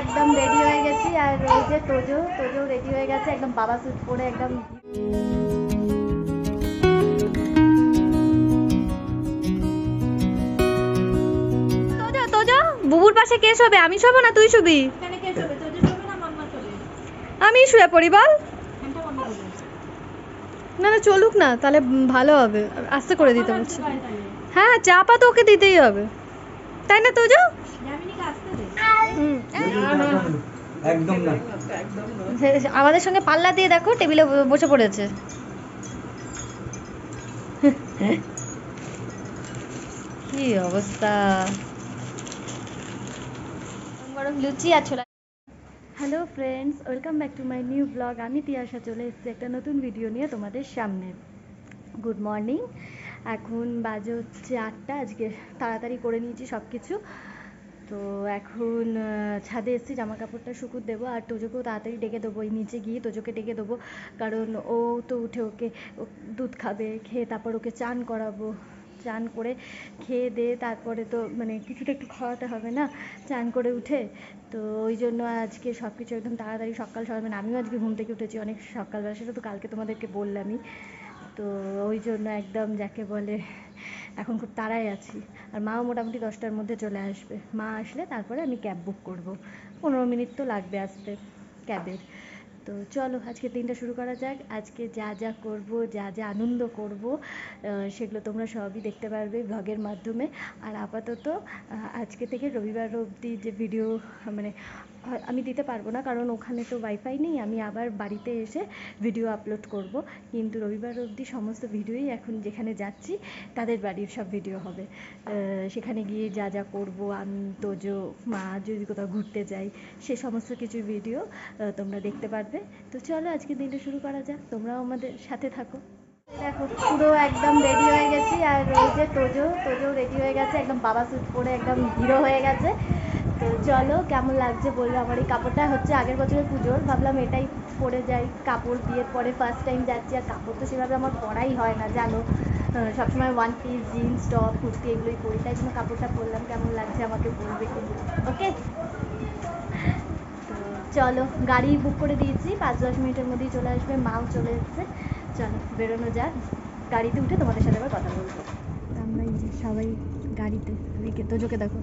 একদম রেডি হয়ে গেছি। আর ওই যে তোজো রেডি হয়ে গেছে একদম বাবা স্যুট পরে একদম। তোজো বুবুর পাশে কে শোবে? আমি শোবো না তুই শুবি? আমি শুয়ে পড়ি বল। না না চলুক না, তাহলে ভালো হবে, আস্তে করে দিতে বলছি। হ্যাঁ চাপা তো ওকে দিতেই হবে, তাই না তোজো? একদম না, আমাদের সঙ্গে পাল্লা দিয়ে দেখো টেবিলে বসে পড়েছে। কি অবস্থা, গরম লুচি আর ছোলা। Hello friends, welcome back to my new blog. আমি তিয়াশা চলে এসেছি একটা নতুন ভিডিও নিয়ে তোমাদের সামনে। গুড মর্নিং, এখন বাজে হচ্ছে 8টা। আজকে তাড়াতাড়ি করে নিয়েছি সব কিছু। তো এখন ছাদে এসেছি, জামা কাপড়টা শুকুর দেবো আর তোজোকেও তাড়াতাড়ি ডেকে দেবো। এই নিচে গিয়ে তোজোকে ডেকে দেবো, কারণ ও তো উঠে ওকে দুধ খাবে, খেয়ে তারপর ওকে চান করাবো। চান করে খেয়ে দিয়ে তারপরে তো মানে কিছুটা একটু খাওয়াতে হবে না চান করে উঠে। তো ওই জন্য আজকে সব কিছু একদম তাড়াতাড়ি সকাল সকাল, মানে আমিও আজকে ঘুম থেকে উঠেছি অনেক সকালবেলা, সেটা তো কালকে তোমাদেরকে বললামই। তো ওই জন্য একদম যাকে বলে এখন খুব তাড়ায় আছি। আর মাও মোটামুটি 10টার মধ্যে চলে আসবে। মা আসলে তারপরে আমি ক্যাব বুক করব, 15 মিনিট তো লাগবে আসতে ক্যাবের। তো চলো আজকে দিনটা শুরু করা যাক। আজকে যা যা করব, যা যা আনন্দ করব, সেগুলো তোমরা সবই দেখতে পারবে ব্লগের মাধ্যমে। আর আপাতত আজকে থেকে রবিবার অবধি যে ভিডিও মানে আমি দিতে পারবো না, কারণ ওখানে তো ওয়াইফাই নেই। আমি আবার বাড়িতে এসে ভিডিও আপলোড করব, কিন্তু রবিবার অবধি সমস্ত ভিডিওই এখন যেখানে যাচ্ছি তাদের বাড়ির সব ভিডিও হবে। সেখানে গিয়ে যা যা করব আমি, তোজো, মা যদি কোথাও ঘুরতে যাই, সে সমস্ত কিছু ভিডিও তোমরা দেখতে পারবে। তো চলো আজকে দিনটা শুরু করা যাক, তোমরাও আমাদের সাথে থাকো। দেখো পুরো একদম রেডি হয়ে গেছি। আর ওই যে তোজো রেডি হয়ে গেছে একদম বাবা স্যুট পরে একদম হিরো হয়ে গেছে। তো চলো কেমন লাগছে বললো। আমার এই কাপড়টা হচ্ছে আগের বছরের পুজোর, ভাবলাম এটাই পরে যাই। কাপড় বিয়ের পরে ফার্স্ট টাইম যাচ্ছি, আর কাপড় তো সেভাবে আমার পরাই হয় না জানো, সবসময় one piece jeans top kurti এগুলোই পরি, তাই জন্য কাপড়টা পরলাম। কেমন লাগছে আমাকে বলবে কিন্তু, ওকে? তো চলো গাড়ি বুক করে দিয়েছি, 5-10 মিনিটের মধ্যেই চলে আসবে। মাও চলে এসছে, চলো বেরোনো যাক। গাড়িতে উঠে তোমাদের সাথে আবার কথা বলবো। আমরা এই যে সবাই গাড়িতে, এদিকে তোজোকে দেখো।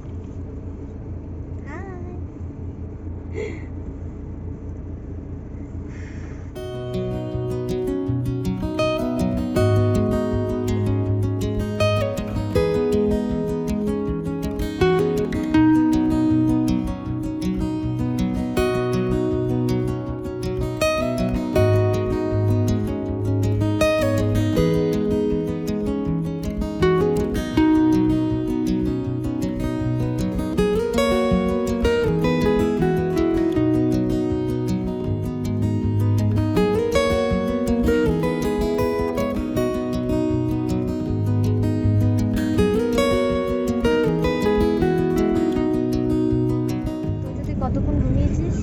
কতক্ষণ ঘুমিয়েছিস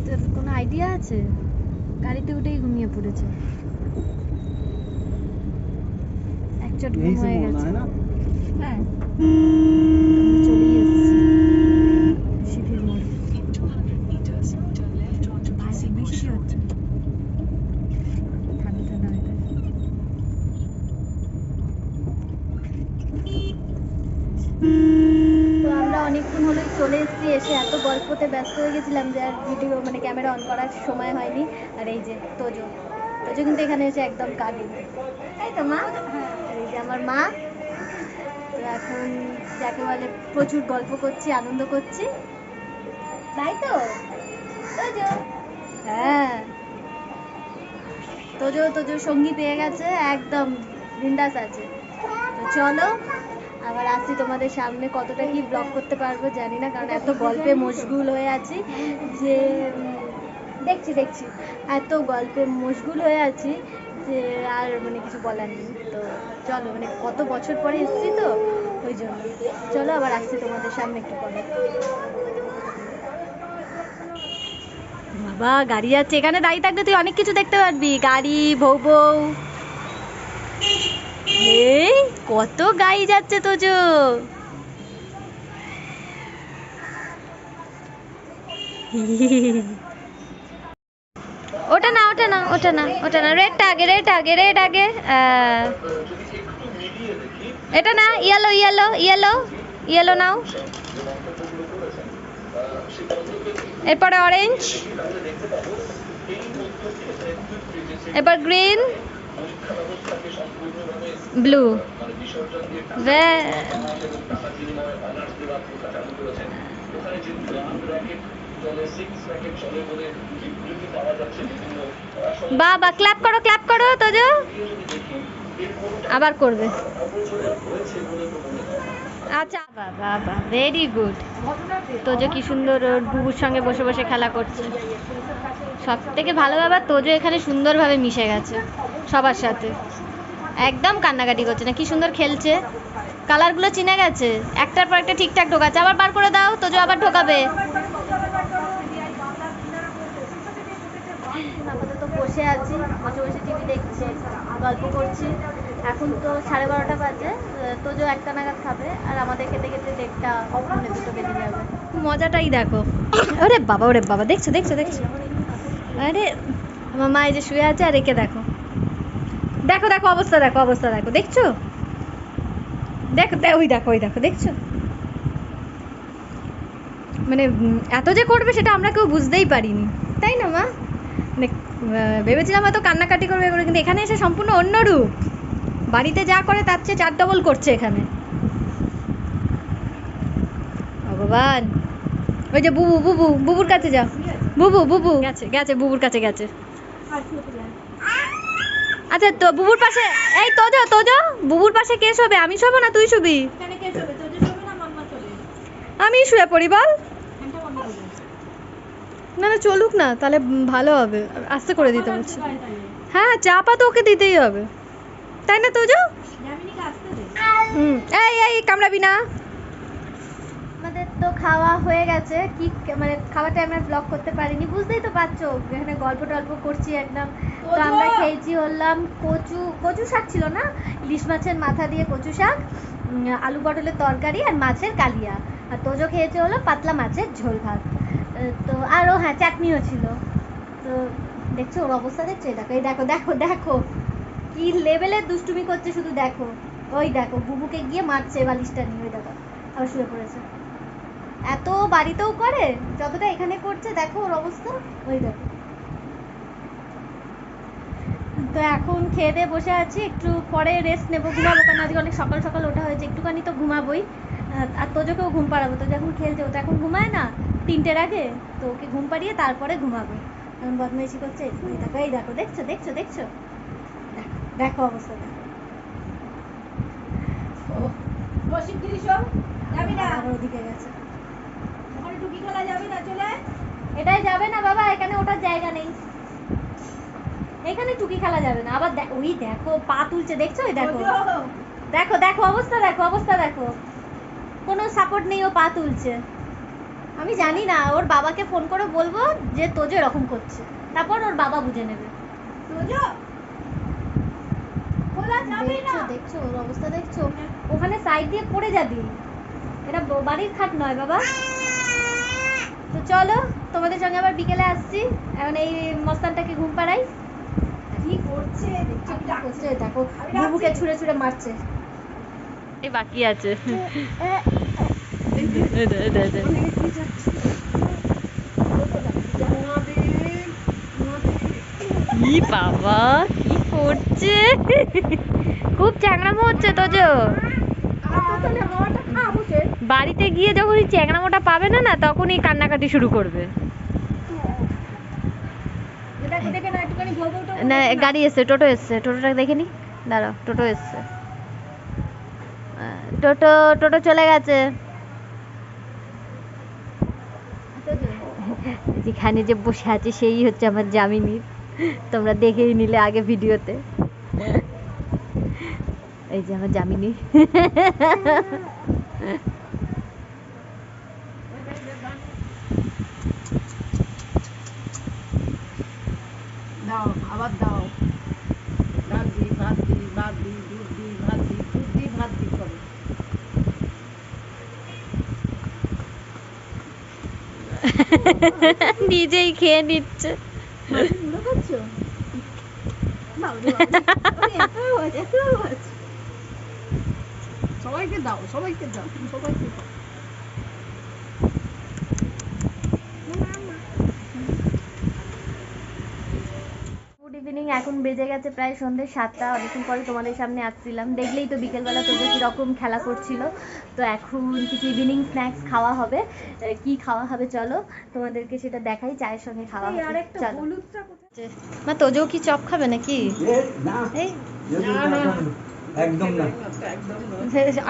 তোর কোনো আইডিয়া আছে? গাড়িতে উঠেই ঘুমিয়ে পড়েছে, একচট ঘুম হয়ে গেছে। হ্যাঁ চলেই এসেছি সিঁথির মোড়। বৃষ্টি হচ্ছে, ঠান্ডা ঠান্ডা হয়ে গেছে। তো আমরা অনেকক্ষণ হলেই চলে এসেছি, এসে এত গল্পতে ব্যস্ত হয়ে গেছিলাম যে আর ভিডিও মানে ক্যামেরা অন করার সময় হয়নি। আর এই যে তোজো কিন্তু এখানে এসে একদম কাঁদে, তাই তো মা? আর এই যে আমার মা। তো এখন যাকে বলে প্রচুর গল্প করছি, আনন্দ করছি, তাই তো তোজো? হ্যাঁ তোজো সঙ্গী পেয়ে গেছে, একদম বিন্দাস আছে। তো চলো আবার আসছি তোমাদের সামনে। কতটা কি ব্লগ করতে পারবো জানি না, কারণ এত গল্পে মশগুল হয়ে আছি যে দেখছি এত গল্পে মশগুল হয়ে আছি যে আর মানে কিছু বলার নেই। তো চলো মানে কত বছর পরে এসেছি তো ওই জন্য। চলো আবার আসছি তোমাদের সামনে একটু পরে। বাবা গাড়ি যাচ্ছে, এখানে দাঁড়িয়ে থাকলে তুই অনেক কিছু দেখতে পারবি, গাড়ি, বউ। এই কত গাড়ি যাচ্ছে তোজো। ওটা না ওটা না ওটা না ওটা না, রেড আগে রেড আগে রেড আগে। এটা না, ইয়েলো ইয়েলো ইয়েলো ইয়েলো নাও, এরপরে অরেঞ্জ, এবার গ্রিন, ব্লু। বাবা ক্ল্যাপ করো তোজো, আবার করবে। আচ্ছা বাবা বাবা, ভেরি গুড। তোজো কি সুন্দর ওর বুবুর সঙ্গে বসে বসে খেলা করছে। সব থেকে ভালো ব্যাপার, তোজো এখানে সুন্দরভাবে মিশে গেছে সবার সাথে, একদম কান্নাকাটি করছে না, কি সুন্দর খেলছে। কালারগুলো চিনে গেছে, একটার পর একটা ঠিকঠাক ঢোকাচ্ছে। আবার বার করে দাও, তোজো আবার ঢোকাবে। আপাতত বসে আছি, বসে বসে টিভি দেখছি, গল্প করছি। এখন তো 12:30 বাজে, তোজো 1টা নাগাদ খাবে, আর আমাদের খেতে খেতে 1টা পৌনে 2টো বেজে যাবে। মজাটাই দেখো। ওরে বাবা, দেখছো দেখছো দেখছো, আরে আমার মা এই যে শুয়ে আছে, আর একে দেখো দেখো দেখো অবস্থা দেখো, অবস্থা দেখো, দেখছো, দেখো ওই দেখো দেখছো। মানে এত যে করবে সেটা আমরা কেউ বুঝতেই পারিনি, তাই না মা? মানে ভেবেছিলাম হয়তো কান্নাকাটি করবে, কিন্তু এখানে এসে সম্পূর্ণ অন্য রূপ। বাড়িতে যা করে তার চেয়ে 4 ডবল করছে এখানে। ভগবান, ওই যে বুবুর কাছে যাও। বুবু গেছে বুবুর কাছে গেছে। আচ্ছা তো বুবুর পাশে, এই তোজো বুবুর পাশে কে শোবে? আমি শোবো না তুই শুবি? আমি শুয়ে পড়ি বল। না না চলুক না, তাহলে ভালো হবে, আস্তে করে দিতে বলছি। হ্যাঁ চাপা তো ওকে দিতেই হবে, তাই না তোজো? এই কামড়াবি না। আমাদের তো খাওয়া হয়ে গেছে, কি মানে খাওয়ার টাইমে ব্লগ করতে পারিনি, বুঝতেই তো পারছো, এখানে গল্প টল্প করছি একদম। তো আমরা খেয়েছি হলাম কচু শাক ছিল না, ইলিশ মাছের মাথা দিয়ে কচু শাক, আলু পটলের তরকারি আর মাছের কালিয়া। আর তোজো খেয়েছে হলো পাতলা মাছের ঝোল ভাত। তো আরও হ্যাঁ চাটনিও ছিল। তো দেখছো ওর অবস্থা, দেখছো? এই দেখো দেখো দেখো কি লেভেলের দুষ্টুমি করছে, শুধু দেখো। ওই দেখো বুবুকে গিয়ে মারছে বালিশটা নিয়ে, ওই দেখো আবার শুয়ে পড়েছে। এত বাড়িতেও করে যতটা এখানে করছে, দেখো ওর অবস্থা, ওই দেখো। তো এখন খেয়ে দিয়ে বসে আছি, একটু পরে রেস্ট নেবো, ঘুমাবো, কারণ আজকে অনেক সকাল সকাল ওঠা হয়েছে, একটুখানি তো ঘুমাবোই। আর তোজোকেও ঘুম পাড়াবো, তো যখন খেলছে, ও তো এখন ঘুমায় না 3টের আগে, তো ওকে ঘুম পাড়িয়ে তারপরে ঘুমাবো। এখন বদমাইশি করছে, এই দেখো দেখছো দেখছো দেখছো, দেখো অবস্থা দেখো। ওদিকে গেছে, এটাই যাবে না বাবা, এখানে ওটার জায়গা নেই, এখানে টুকি খেলা যাবে না। আবার ওই দেখো পা তুলছে, দেখছো? ওই দেখো দেখো দেখো অবস্থা দেখো, অবস্থা দেখো, কোনো সাপোর্ট নেই, ও পা তুলছে। আমি জানি না, ওর বাবাকে ফোন করে বলবো যে তোজো এরকম করছে, তারপর ওর বাবা বুঝে নেবে। দেখছো ওর অবস্থা দেখছো, ওখানে সাইড দিয়ে পড়ে যাবি, এটা বাড়ির খাট নয় বাবা। তো চলো, তোমাদের সঙ্গে আবার বিকেলে আসছি, এখন এই মস্তানটাকে ঘুম পাড়াই। কি করছে দেখো, বুবুকে ছুঁড়ে ছুঁড়ে মারছে। এই বাকি আছে, কি বাবা কি করছে, খুব চ্যাংড়ামো হচ্ছে তোজো। বাড়িতে গিয়ে যখন এই চ্যাংড়ামোটা পাবে না, তখনই কান্নাকাটি শুরু করবে। না গাড়ি এসছে, টোটো এসছে, টোটোটা দেখে নি, দাঁড়াও, টোটো এসছে, টোটো চলে গেছে। যেখানে যে বসে আছে সেই হচ্ছে আমার জামিনী, তোমরা দেখেই নিলে আগে ভিডিওতে। এই যে আমার জামিনী। দাও আবার দাও, ভাত দি ভাত দি ভাত দি দুধ দি ভাত দি দুধ দি ভাত দি করে। নিজেই খেয়ে নিচ্ছে। মাছের মুড়ো করছো? বাবরে বাবরে, ওরে এত আওয়াজ, এত আওয়াজ। সবাইকে দাও, সবাইকে দাও, সবাইকে দাও। গুড ইভিনিং, এখন বেজে গেছে প্রায় সন্ধ্যে 7টা। অনেকক্ষণ পরে তোমাদের সামনে আসছিলাম, দেখলেই তো বিকেলবেলা তোদের কীরকম খেলা করছিল। তো এখন কিছু ইভিনিং স্ন্যাক্স খাওয়া হবে। কি খাওয়া হবে চলো তোমাদেরকে সেটা দেখাই। চায়ের সঙ্গে খাওয়া হবে। আরেকটা চলো। হলুদটা কোথায়? মা তোজও কি চপ খাবে নাকি? না, এই না, না, একদম না। একদম না।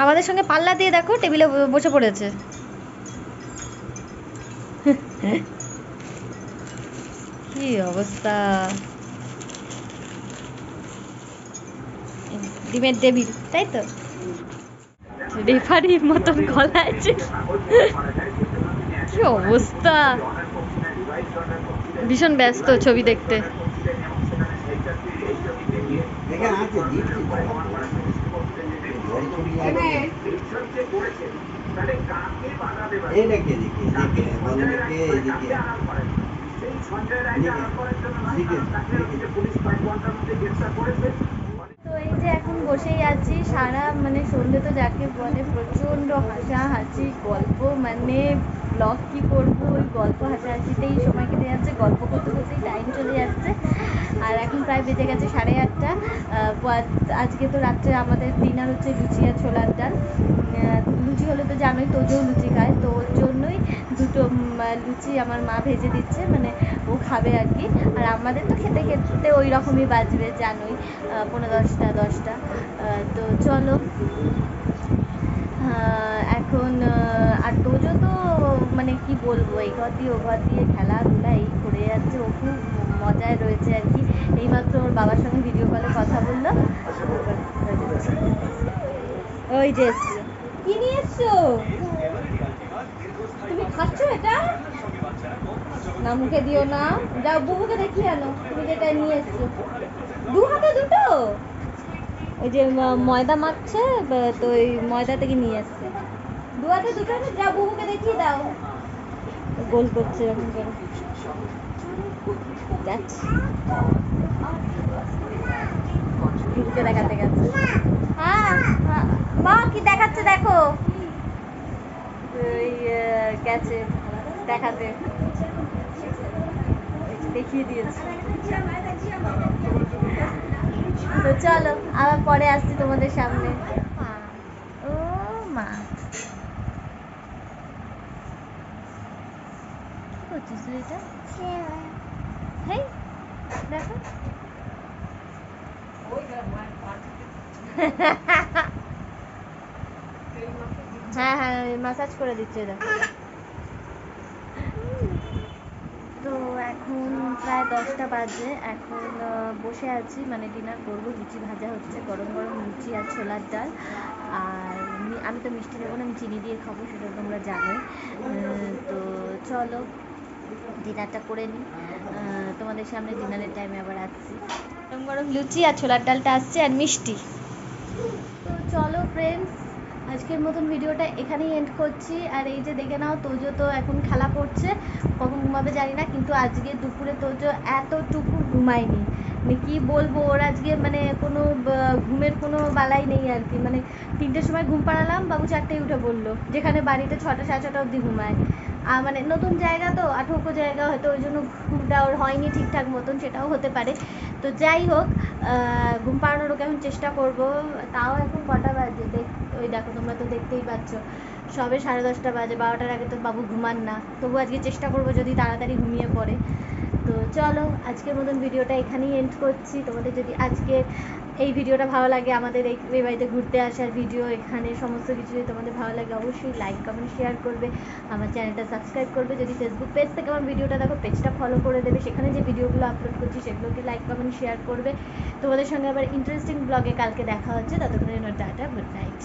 আমাদের সঙ্গে পাল্লা দিয়ে দেখো, টেবিলে বসে পড়েছে। কি অবস্থা, ডিমের টেবিল, তাই তো? রেফারির মতন গলায় কি অবস্থা, ভীষণ ব্যস্ত ছবি দেখতে। দেখে আছে, দিচ্ছি তো। জল ছড়িয়ে আছে। এই দেখে, দেখে, দেখে, বল দেখে, এদিকে। তো এই যে এখন বসেই আছি, সারা মানে সন্ধে তো যাকে বলে প্রচণ্ড হাসাহাসি গল্প, মানে ব্লগ কি করবো, ওই গল্প হাসাহাসিতেই সময় কেটে যাচ্ছে, গল্প করতে করতেই টাইম চলে যাচ্ছে। আর এখন প্রায় বেজে গেছে 8:30। আজকে তো রাত্রে আমাদের ডিনার হচ্ছে লুচি আর ছোলার ডাল। লুচি হলে তো জানোই, তোজও লুচি খায়, তো ওর জন্যই দুটো লুচি আমার মা ভেজে দিচ্ছে, মানে ও খাবে আর কি। আর আমাদের তো খেতে খেতে ওই রকমই বাজবে, জানোই, 9:45-10টা। তো চলো এখন আর তোজো তো মানে কি বলবো, এই ঘর দিয়ে ও ঘর দিয়ে খেলাধুলা এই করে যাচ্ছে, ও খুব মজায় রয়েছে আর কি। এইমাত্র ওর বাবার সঙ্গে ভিডিও কলে কথা বললো। ওই যে কি নিয়ে এসছো তুমি, খাচ্ছো এটা? না মুখে দিও না, যাও বুবুকে দেখিয়ে আনো তুমি যেটা নিয়ে এসছো। দু হাতে দুটো, ওই যে ময়দা মাখছে, তো ওই ময়দা থেকে নিয়ে আসছে। দু হাতে দুটো, যা বুবুকে দেখিয়ে দাও। গোল করছে এরকম করে, যাচ্ছে বুবুকে দেখাতে গেছে। হ্যাঁ হ্যাঁ, মা কি দেখাচ্ছে দেখো, ওই গেছে দেখাতে, দেখিয়ে দিয়েছে। তো চলো আবার পরে আসছি তোমাদের সামনে। ও মা, কি করছিস তুই এটা? হেই দেখো। হ্যাঁ হ্যাঁ, ম্যাসাজ করে দিচ্ছে দেখো। তো এখন প্রায় 10টা বাজে, এখন বসে আছি, মানে ডিনার করবো। লুচি ভাজা হচ্ছে, গরম গরম লুচি আর ছোলার ডাল। আর আমি তো মিষ্টি নেবো না, আমি চিনি দিয়ে খাবো, সেটা তোমরা জানোই। তো চলো ডিনারটা করে নিই, তোমাদের সামনে ডিনারের টাইমে আবার আসছি। গরম গরম লুচি আর ছোলার ডালটা আসছে, আর মিষ্টি। তো চলো ফ্রেন্ডস, আজকের মতন ভিডিওটা এখানেই এন্ড করছি। আর এই যে দেখে নাও, তোজো তো এখন খেলা করছে, কখন ঘুমাবে জানি না, কিন্তু আজকে দুপুরে তোজো এতটুকু ঘুমায়নি, মানে কি বলবো, ওর আজকে মানে কোনো ঘুমের কোনো বালাই নেই আর কি। মানে 3টের সময় ঘুম পাড়ালাম, বাবু 4টেয় উঠে বললো, যেখানে বাড়িতে 6টা 6:30 অবধি ঘুমায়। আর মানে নতুন জায়গা তো, আঠৌকো জায়গা, হয়তো ওই জন্য ঘুমটা ওর হয়নি ঠিকঠাক মতন, সেটাও হতে পারে। তো যাই হোক, ঘুম পাড়ানোর ওকে আমি চেষ্টা করব। তাও এখন কটা বাজে ওই দেখো, তোমরা তো দেখতেই পাচ্ছ, সবে 10:30 বাজে। 12টার আগে তো বাবু ঘুমান না, তবু আজকে চেষ্টা করব যদি তাড়াতাড়ি ঘুমিয়ে পড়ে। তো চলো আজকের মতন ভিডিওটা এখানেই এন্ড করছি। তোমাদের যদি আজকে এই ভিডিওটা ভালো লাগে, আমাদের এই বাড়িতে ঘুরতে আসার ভিডিও, এখানে সমস্ত কিছু যদি তোমাদের ভালো লাগে, অবশ্যই লাইক কমেন্ট শেয়ার করবে, আমার চ্যানেলটা সাবস্ক্রাইব করবে। যদি ফেসবুক পেজ থেকে আমার ভিডিওটা দেখো, পেজটা ফলো করে দেবে, সেখানে যে ভিডিওগুলো আপলোড করছি সেগুলোকে লাইক কমেন্ট শেয়ার করবে। তোমাদের সঙ্গে আবার ইন্টারেস্টিং ব্লগে কালকে দেখা হচ্ছে, ততক্ষণের জন্য টাটা, গুড নাইট।